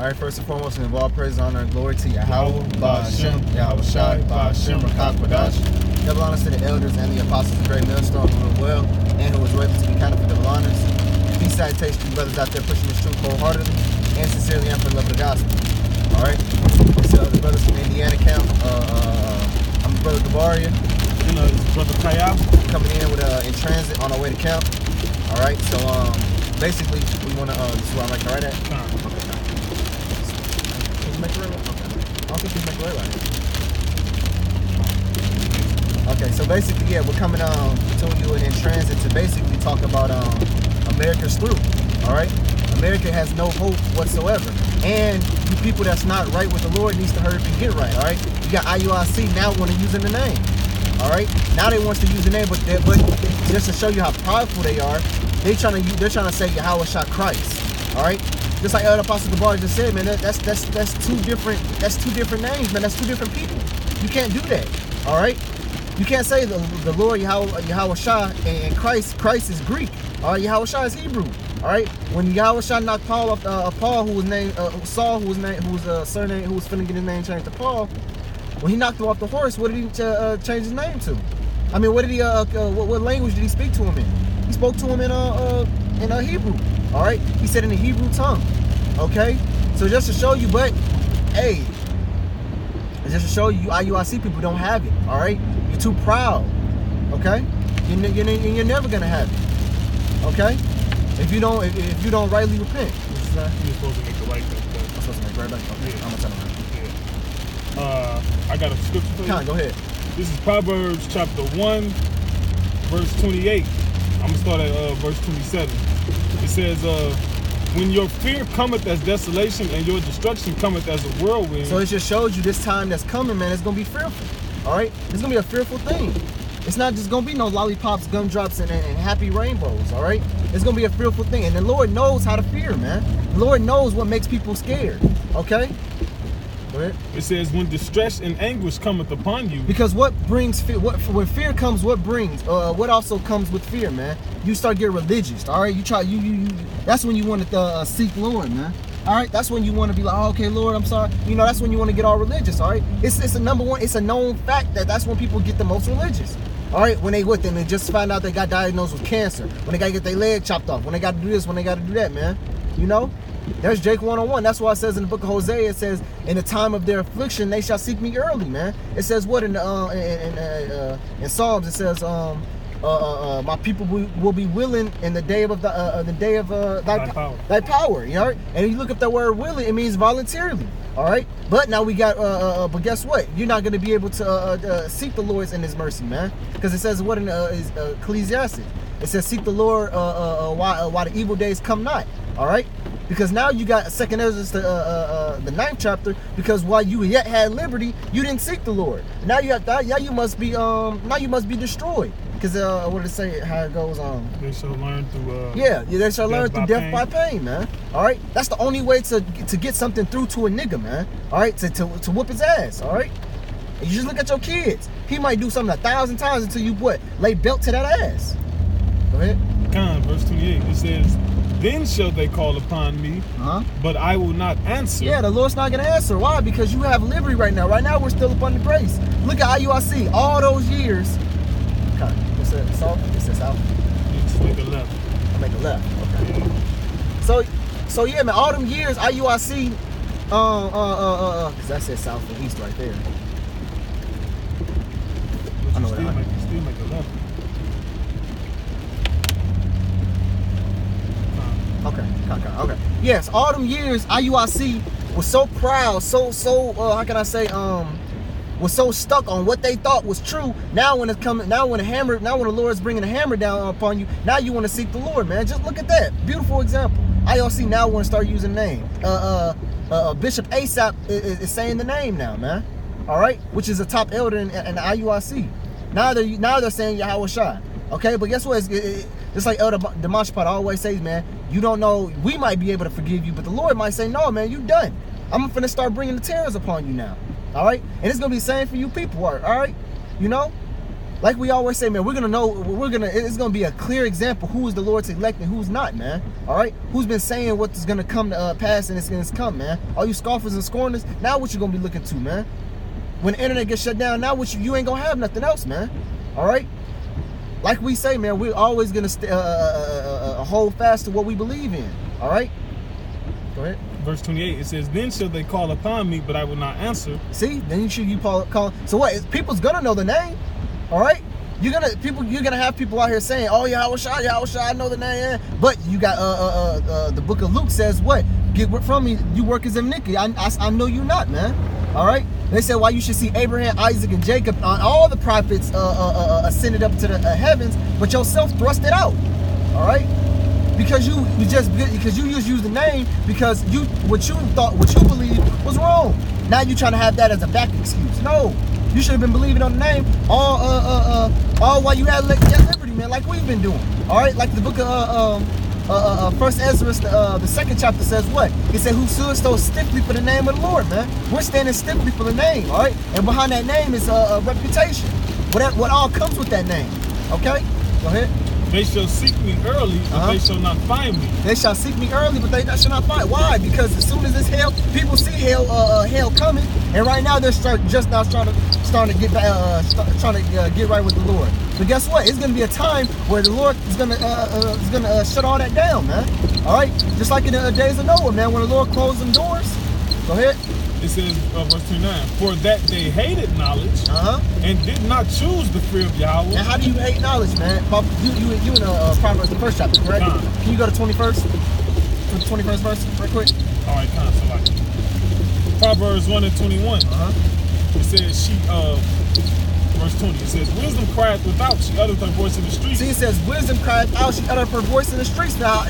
All right, first and foremost, we give all praise, honor, and glory to Yahweh, Ba'ashem, Yahweh Shai, Ba'ashem, Rakak, Kodash. Double honors to the elders and the apostles of Great Millstone who are well and who was able to be counted for double honors. Peace salutations to you brothers out there pushing this truth wholeheartedly and sincerely and for the love of the gospel. All right, so the brothers from Indiana camp. I'm Brother Gabaria. You know, it's Brother Kayab. Coming in with in transit on our way to camp. All right, so basically we want to. This is where I'm making right at. Okay. Can you make it right? Okay. I don't think you can make it right here. Okay, so basically, yeah, we're coming to you in transit to basically talk about America's through. All right, America has no hope whatsoever, and you people that's not right with the Lord needs to hurry up and get right. All right, you got IUIC now want to use the name. All right, now they want to use the name, but just to show you how prideful they are, they're trying to say Yahweh Shah Christ. All right, just like Elder Apostle Gabar just said, man, that's two different names, man. That's two different people. You can't do that. All right, you can't say the Lord Yahweh Shah and Christ. Christ is Greek. All right, Yahweh Shah is Hebrew. All right, when Yahweh Shah knocked Paul off, Paul who was named Saul, who was surname, who was finna get his name changed to Paul. When he knocked him off the horse, what did he change his name to? I mean, what did he? What language did he speak to him in? He spoke to him in Hebrew. All right, he said in the Hebrew tongue. Okay, so just to show you, but hey, just to show you, IUIC people don't have it. All right, you're too proud. Okay, you're never gonna have it. Okay, if you don't rightly repent. You're supposed to make the right thing. I'm supposed to make the right thing. Okay, I'm gonna tell him. I got a scripture for you. Go ahead. This is Proverbs chapter 1, verse 28. I'm going to start at verse 27. It says, when your fear cometh as desolation and your destruction cometh as a whirlwind. So it just shows you this time that's coming, man, it's going to be fearful. All right? It's going to be a fearful thing. It's not just going to be no lollipops, gumdrops, and happy rainbows, all right? It's going to be a fearful thing. And the Lord knows how to fear, man. The Lord knows what makes people scared, okay? It says, when distress and anguish cometh upon you. Because what brings fear? When fear comes, what brings? What also comes with fear, man? You start getting religious. All right, that's when you want to seek Lord, man. All right, that's when you want to be like, oh, okay, Lord, I'm sorry. You know, that's when you want to get all religious. All right, it's a number one. It's a known fact that's when people get the most religious. All right, when they just find out they got diagnosed with cancer, when they got to get their leg chopped off, when they got to do this, when they got to do that, man. You know. There's Jake 101. That's why it says in the book of Hosea, it says, in the time of their affliction, they shall seek me early, man. It says what in Psalms? It says, my people will be willing in the day of thy power. You know? And you look up that word willing, it means voluntarily. All right. But now we got, but guess what? You're not going to be able to seek the Lord's in His mercy, man. Because it says what in Ecclesiastes? It says, seek the Lord while the evil days come not. All right. Because now you got 2nd Ezra, the 9th chapter. Because while you yet had liberty, you didn't seek the Lord. Now you have that. Now you must be destroyed. Because what did it say? How it goes on? They shall learn through. They shall learn through death by pain, man. All right, that's the only way to get something through to a nigga, man. All right, to whoop his ass. All right, and you just look at your kids. He might do something 1,000 times until you lay belt to that ass. Go ahead. Verse 28. It says, then shall they call upon me, but I will not answer. Yeah, the Lord's not going to answer. Why? Because you have liberty right now. Right now, we're still up under grace. Look at IUIC. All those years. Okay. What's that? South? It says south. Just make a left. I make a left. Okay. So yeah, man. All them years, IUIC. Because that says south and east right there. But I know that. Still make a left. Okay. Yes, all them years, IUIC was so proud, how can I say, was so stuck on what they thought was true. Now when the Lord's bringing the hammer down upon you, now you want to seek the Lord, man. Just look at that. Beautiful example. IUIC now want to start using the name. Bishop ASAP is saying the name now, man. All right, which is a top elder in the IUIC. Now they're saying Yahweh Shai. Okay, but guess what? It's like Elder Demashpat always says, man, you don't know, we might be able to forgive you, but the Lord might say, no, man, you done. I'm finna start bringing the terrors upon you now. All right? And it's gonna be the same for you people, all right? You know? like we always say, man, it's gonna be a clear example who is the Lord's elect and who's not, man. All right, who's been saying what's gonna come to pass and it's gonna come, man. All you scoffers and scorners, now what you gonna be looking to, man? When the internet gets shut down, now what you ain't gonna have nothing else, man. All right, like we say, man, we're always gonna hold fast to what we believe in. All right, go ahead. Verse 28, it says, then shall they call upon me, but I will not answer. See, then you call. So what? People's gonna know the name. All right, you're gonna have people out here saying, "Oh, Yahweh Shai, I know the name." But you got the book of Luke says what? Get from me, you workers of iniquity. I know you not, man. All right. They said why you should see Abraham, Isaac, and Jacob, all the prophets ascended up to the heavens, but yourself thrust it out. All right. Because you just used the name because what you believed was wrong. Now you trying to have that as a back excuse. No. You should have been believing on the name all while you had liberty, man, like we've been doing. All right, like the book of First Ezra, the second chapter says what? It said, "Who stood so stiffly for the name of the Lord, man." We're standing stiffly for the name, all right. And behind that name is a reputation. What all comes with that name? Okay, go ahead. They shall seek me early, but they shall not find me. They shall seek me early, but they shall not find. Why? Because as soon as this hell, people see hell coming, and right now they're trying to get right with the Lord. But guess what? It's gonna be a time where the Lord is gonna shut all that down, man. All right, just like in the days of Noah, man, when the Lord closed them doors. Go ahead. It says, verse 29, for that they hated knowledge and did not choose the fear of Yahweh. Now, how do you hate knowledge, man? You in Proverbs, the first chapter, correct? Can you go to 21st? To the 21st verse, real quick? All right, so like Proverbs 1 and 21. It says, verse 20, it says, wisdom crieth without, she uttereth her voice in the streets. See, it says, wisdom crieth out, she uttereth her voice in the streets. Now,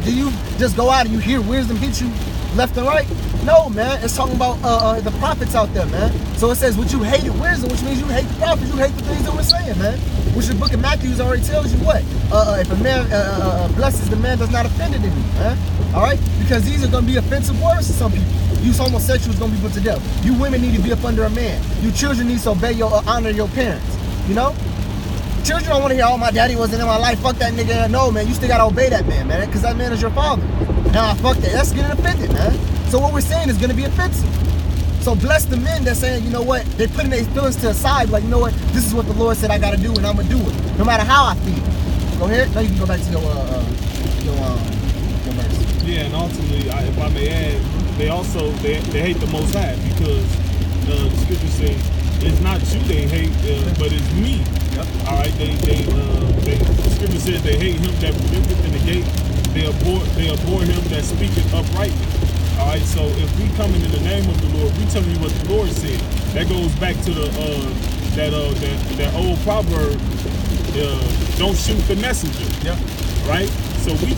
do you just go out and you hear wisdom hit you left and right? No, man. It's talking about the prophets out there, man. So it says, "Would you hated wisdom," which means you hate the prophets, you hate the things that we're saying, man. Which the book of Matthew already tells you what? If a man blesses the man that's not offended in you, man. All right, because these are going to be offensive words to some people. You homosexuals going to be put to death. You women need to be up under a man. You children need to obey honor your parents. You know. Children don't want to hear, "Oh, my daddy wasn't in my life. Fuck that nigga." No, man. You still gotta obey that man, because that man is your father. Nah, fuck that. That's getting offended, man. So what we're saying is going to be offensive. So bless the men that's saying, you know what, they're putting their feelings to the side, like, you know what, this is what the Lord said I got to do, and I'm going to do it, no matter how I feel. Go ahead. Now you can go back to your verse. Yeah, and ultimately, if I may add, they hate the Most High, because the scripture says it's not you they hate, but it's me. Yep. All right, the scripture says they hate him that believeth in the gate. They abhor him that speaketh uprightly. All right, so if we coming in the name of the Lord, we telling you what the Lord said. That goes back to that old proverb, don't shoot the messenger. Yeah. Right. So if you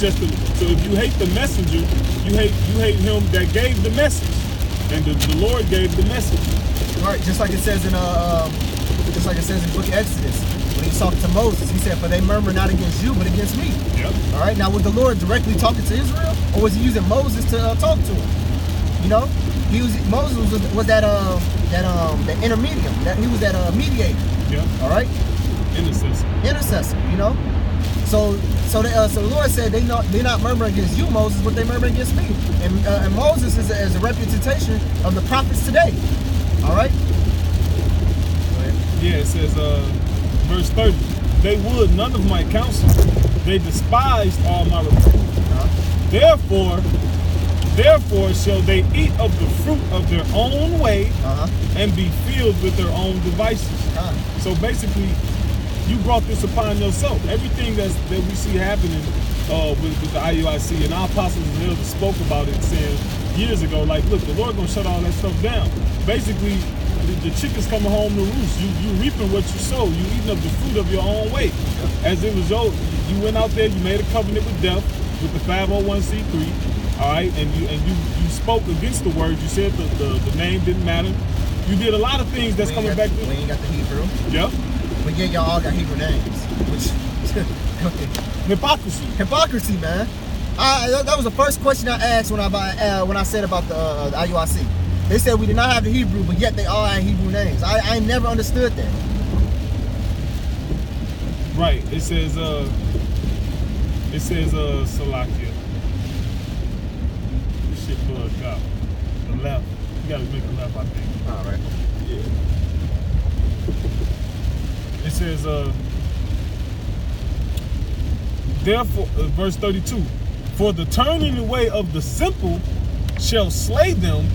hate the messenger, you hate him that gave the message, and the Lord gave the message. All right, just like it says in the book of Exodus. When he talked to Moses, he said, "For they murmur not against you, but against me." Yep. All right. Now, was the Lord directly talking to Israel, or was he using Moses to talk to him? You know, Moses was that intermediate. He was that mediator. Yeah. All right. Intercessor. You know. So the Lord said they're not murmuring against you, Moses, but they murmur against me. And Moses is a representation of the prophets today. All right. Yeah. It says. Verse 30, they would none of my counsel. They despised all my reproof. Therefore shall they eat of the fruit of their own way and be filled with their own devices. So basically, you brought this upon yourself. Everything that we see happening with the IUIC, and our apostles and elders spoke about it, saying years ago, like, look, the Lord gonna shut all that stuff down. Basically, the chicken's coming home to roost. You reaping what you sow. You eating of the fruit of your own way. As it was you went out there, you made a covenant with death, with the 501c3. All right, and you spoke against the word. You said the name didn't matter. You did a lot of things that's coming back. We ain't got the Hebrew. Yep. But yeah, y'all all got Hebrew names, which hypocrisy, man. That was the first question I asked when I said about the IUIC. They said we did not have the Hebrew, but yet they all had Hebrew names. I never understood that. Right. It says Salakia. This shit bugged out. The left. You gotta make a left, I think. All right. Yeah. It says, therefore, verse 32, for the turning away of the simple shall slay them,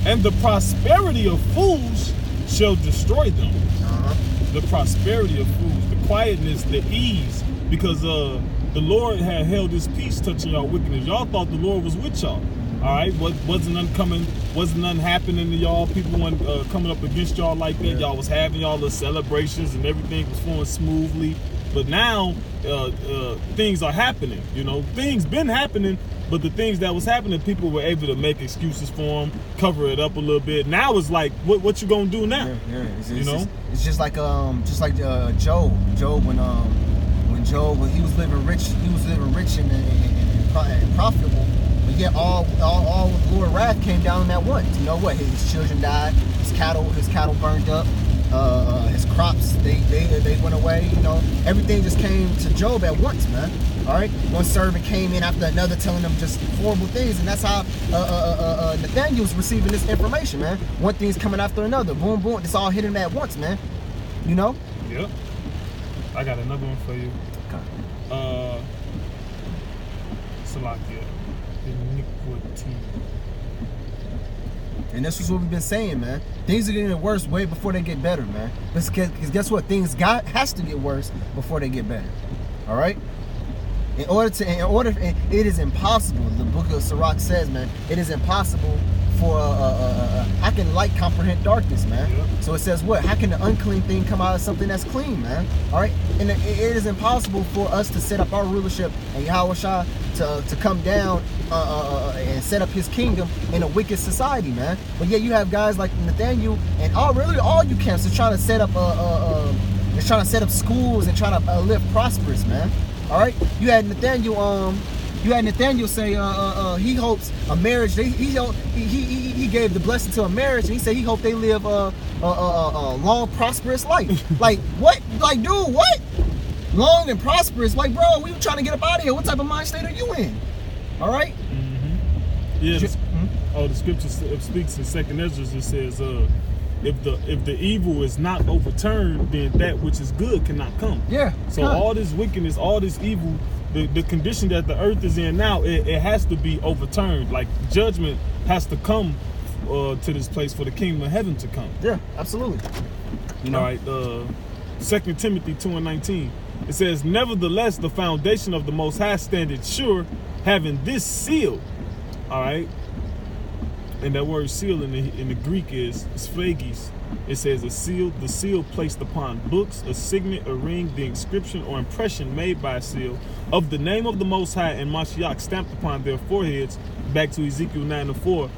and the prosperity of fools shall destroy them. The prosperity of fools, the quietness, the ease, because the Lord had held his peace touching y'all wickedness. Y'all thought the Lord was with y'all. All right, wasn't nothing happening to y'all. People weren't coming up against y'all like that. Y'all was having y'all the celebrations and everything was flowing smoothly. But now things are happening. You know, things been happening, but the things that was happening, people were able to make excuses for them, cover it up a little bit. Now it's like, what you gonna do now? It's just like Job. Job when Job he was living rich and profitable. But yet all of the Lord's wrath came down on that once. You know what? His children died. His cattle burned up. His crops they went away. You know, everything just came to Job at once, man. All right, one servant came in after another, telling them just horrible things, and that's how Nathaniel's receiving this information, man. One thing's coming after another. Boom, boom. It's all hitting him at once, man. You know. Yep. I got another one for you. Okay. Salakia. Iniquity. And this is what we've been saying, man. Things are getting worse way before they get better, man. Because guess what? Things has to get worse before they get better. All right. It is impossible. The book of Sirach says, man, it is impossible for how can light comprehend darkness, man? Yep. So it says what? How can the unclean thing come out of something that's clean, man? All right, and it is impossible for us to set up our rulership and Yahushua to come down and set up his kingdom in a wicked society, man. But yeah, you have guys like Nathaniel and all you camps are trying to set up schools and trying to live prosperous, man. All right, you had Nathaniel say he hopes a marriage. He gave the blessing to a marriage, and he said he hoped they live a long, prosperous life. Like what? Like dude, what? Long and prosperous? Like bro, we were trying to get up out of here. What type of mind state are you in? All right. Mm-hmm. Yeah. The scripture speaks in 2nd Ezra. It says, if the evil is not overturned, then that which is good cannot come. Yeah. So all this wickedness, all this evil, the condition that the earth is in now, it has to be overturned. Like judgment has to come to this place for the kingdom of heaven to come. Yeah, absolutely. You know? All right. 2 Timothy 2:19. It says, nevertheless, the foundation of the Most High standeth sure, having this seal. All right. And that word seal in the Greek is sphagis. It says a seal, the seal placed upon books, a signet, a ring, the inscription or impression made by a seal of the name of the Most High and Mashiach stamped upon their foreheads. Back to Ezekiel 9:4.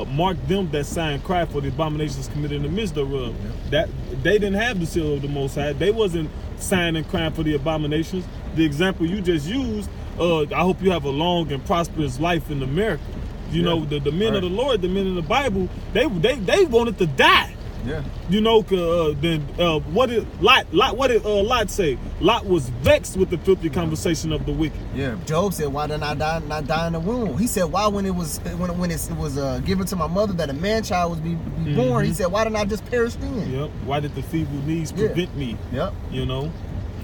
Mark them that sigh and cry for the abominations committed in the midst thereof. That they didn't have the seal of the Most High. They wasn't sighing and crying for the abominations. The example you just used, I hope you have a long and prosperous life in America. You know, the men of the Lord, the men in the Bible, they wanted to die. Yeah. You know, what did Lot say? Lot was vexed with the filthy conversation of the wicked. Yeah. Job said, "Why did I die in the womb?" He said, "Why when it was given to my mother that a man child was be born?" He said, "Why didn't I just perish then?" Yep. Why did the feeble knees prevent me? Yep. You know.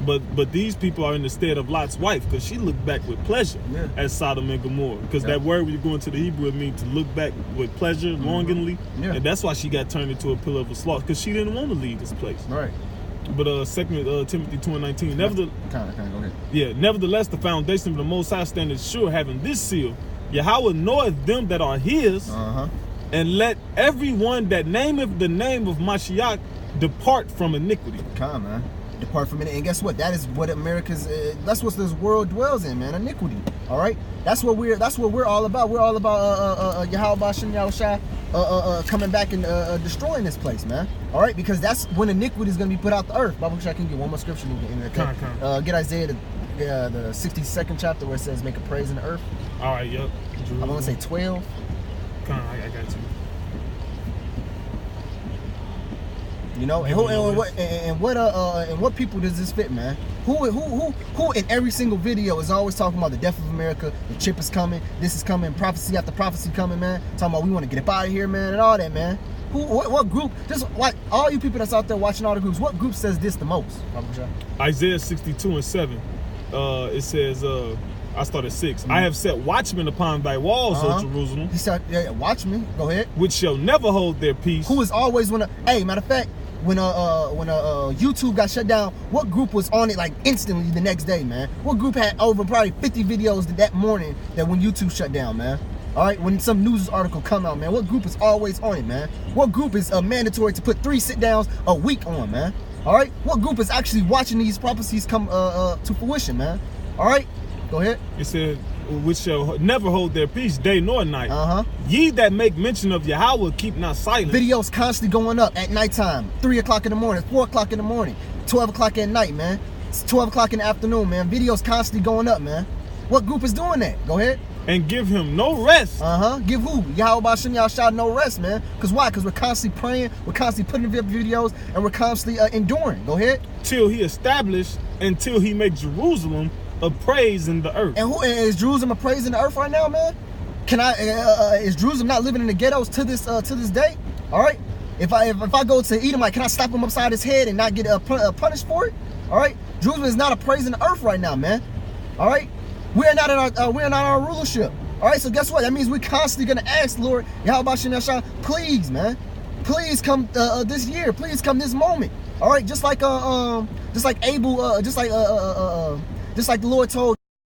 But these people are in the stead of Lot's wife, because she looked back with pleasure at Sodom and Gomorrah. Because that word, when you go into the Hebrew, it means to look back with pleasure, longingly. Yeah. And that's why she got turned into a pillar of a slaughter, because she didn't want to leave this place. Right. But 2 Timothy 2:19. Go Nevertheless, the foundation of the Most High standeth sure, having this seal. Yahweh knoweth them that are his, and let everyone that nameth the name of Mashiach depart from iniquity. Come, man. Depart from it, and guess what? That is what America's. That's what this world dwells in, man. Iniquity. All right. That's what we're all about. We're all about Yahweh Bashem Yahushua coming back and destroying this place, man. All right, because that's when iniquity is going to be put out the earth. Bible, I can get one more scripture in there. Get Isaiah the 62nd chapter where it says, "Make a praise in the earth." All right. Yep. I'm gonna say 12. I got you. You know, and what people does this fit, man? Who in every single video is always talking about the death of America, the chip is coming, this is coming, prophecy after prophecy coming, man. Talking about we want to get up out of here, man, and all that, man. What group? Just like all you people that's out there watching all the groups, what group says this the most? Isaiah 62:7. It says, I started 6. I have set watchmen upon thy walls, O Jerusalem. He said, yeah, watchmen. Go ahead. Which shall never hold their peace. Who is always hey, matter of fact, when YouTube got shut down, what group was on it like instantly the next day, man? What group had over probably 50 videos that morning that when YouTube shut down, man? All right, when some news article come out, man, what group is always on it, man? What group is mandatory to put 3 sit-downs a week on, man? All right, what group is actually watching these prophecies come to fruition, man? All right, go ahead. It said, which shall never hold their peace, day nor night. Ye that make mention of Yahweh, keep not silent. Videos constantly going up at nighttime, 3 o'clock in the morning, 4 o'clock in the morning, 12 o'clock at night, man. It's 12 o'clock in the afternoon, man. Videos constantly going up, man. What group is doing that? Go ahead. And give him no rest. Give who? Yahweh Bashim Yahshua no rest, man. Because why? Because we're constantly praying, we're constantly putting up videos, and we're constantly enduring. Go ahead. Till he established, until he make Jerusalem a praise in the earth. And who is Jerusalem a praise in the earth right now, man? Is Jerusalem not living in the ghettos to this day? All right. If I go to Edomite, can I slap him upside his head and not get punished for it? All right. Jerusalem is not a praise in the earth right now, man. All right. We're not in our rulership. All right. So guess what? That means we're constantly gonna ask Lord Yahweh Shem Yahshua, please, man, please come this year. Please come this moment. All right. Just like Abel. Just like the Lord told